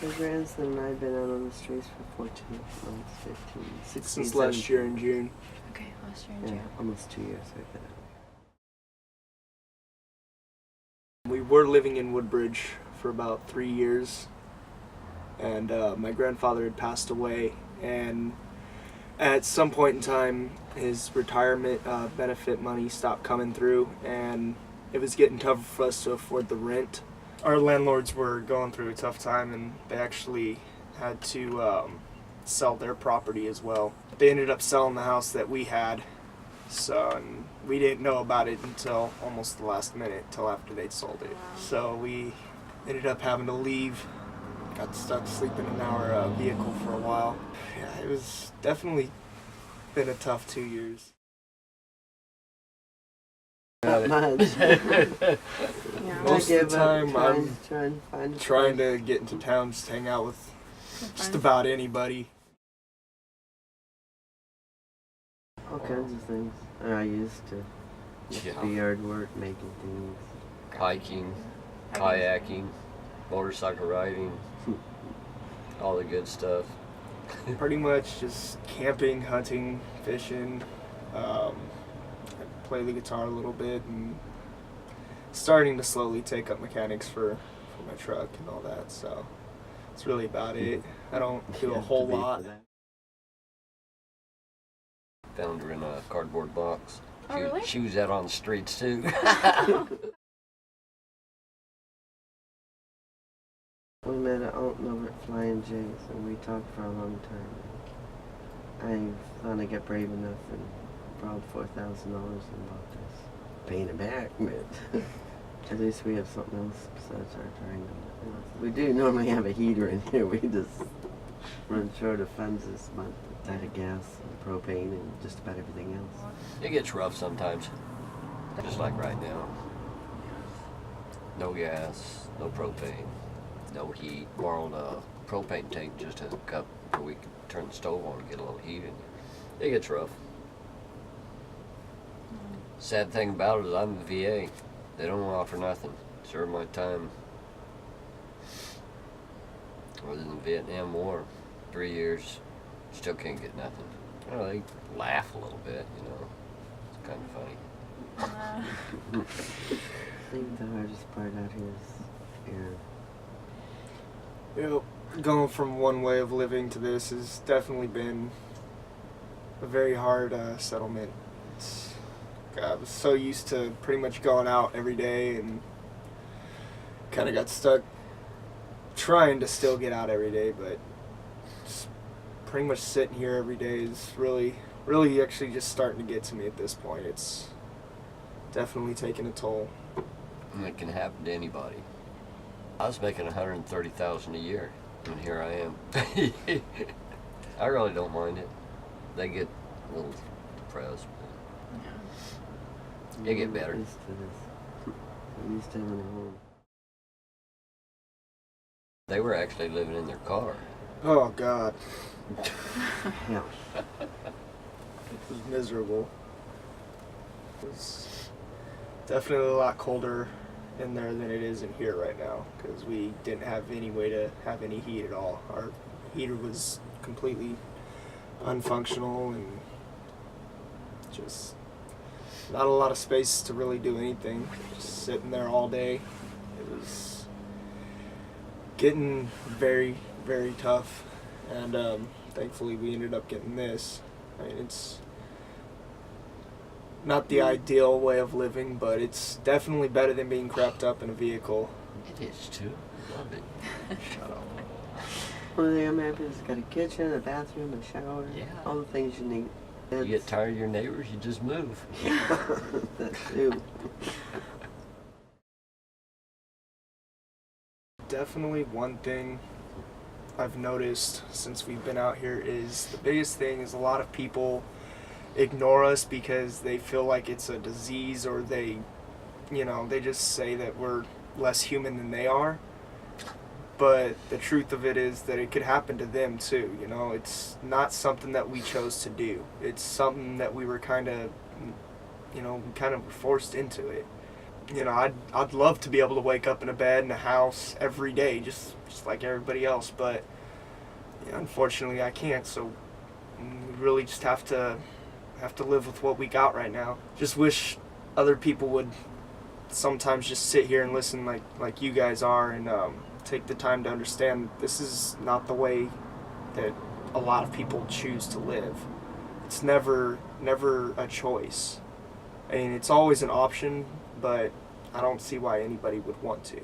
My grandson and I have been out on the streets for 14 months, 15, 16, Since last year in June. Okay, last year in Yeah, June. almost 2 years we've been out. We were living in Woodbridge for about 3 years, and my grandfather had passed away, and at some point in time his retirement benefit money stopped coming through, and it was getting tougher for us to afford the rent. Our landlords were going through a tough time, and they actually had to sell their property as well. They ended up selling the house that we had, and we didn't know about it until almost the last minute, till after they'd sold it. Wow. So we ended up having to leave, got stuck sleeping in our vehicle for a while. Yeah, it was definitely been a tough 2 years. Not much. Yeah. Most of the time I'm trying to get into town, just hang out with just about anybody. all kinds of things. I used to do yard work, making things. Hiking, kayaking, motorcycle riding, all the good stuff. Pretty much just camping, hunting, fishing. I play the guitar a little bit, and starting to slowly take up mechanics for my truck and all that. So that's really about it. I don't do a whole lot. Found her in a cardboard box. Oh, really? She was out on the streets too. We met at Alton over at Flying J's, and we talked for a long time. I finally got brave enough and borrowed $4,000 and bought this. Paying it back, but at least we have something else besides our triangle. We do normally have a heater in here. We just run short of funds this month. Out of gas and propane and just about everything else. It gets rough sometimes, just like right now. No gas, no propane, no heat. Borrowed a propane tank just to hook up so we can turn the stove on and get a little heat in. It gets rough. Sad thing about it is I'm the VA. They don't offer nothing. Served my time. Other than the Vietnam War, 3 years, still can't get nothing. You know, they laugh a little bit, you know. It's kind of funny. I think the hardest part out here is air. You know, going from one way of living to this has definitely been a very hard settlement. I was so used to pretty much going out every day, and kind of got stuck trying to still get out every day, but just pretty much sitting here every day is really actually just starting to get to me at this point. It's definitely taking a toll. And it can happen to anybody. I was making $130,000 a year, and here I am. I really don't mind it. They get a little depressed. But they get better. I'm used to this. I'm used to having a home. They were actually living in their car. Oh God, Yeah. it was miserable. It was definitely a lot colder in there than it is in here right now, because we didn't have any way to have any heat at all. Our heater was completely unfunctional, and just not a lot of space to really do anything. Just sitting there all day. It was getting very, very tough, and thankfully we ended up getting this. I mean, it's not the ideal way of living, but it's definitely better than being crapped up in a vehicle. It is too. Love it. Shut up. Only thing I'm happy is it's got a kitchen, a bathroom, a shower, Yeah. all the things you need. You get tired of your neighbors, you just move. That too. Definitely one thing I've noticed since we've been out here is the biggest thing is a lot of people ignore us because they feel like it's a disease, or they just say that we're less human than they are. But the truth of it is that it could happen to them too. You know, it's not something that we chose to do. It's something that we were kind of forced into it. you know, I'd love to be able to wake up in a bed in a house every day, just like everybody else, but unfortunately I can't. So we really just have to live with what we got right now. Just wish other people would sometimes just sit here and listen like you guys are, and take the time to understand this is not the way that a lot of people choose to live. It's never a choice. I mean, it's always an option, but I don't see why anybody would want to.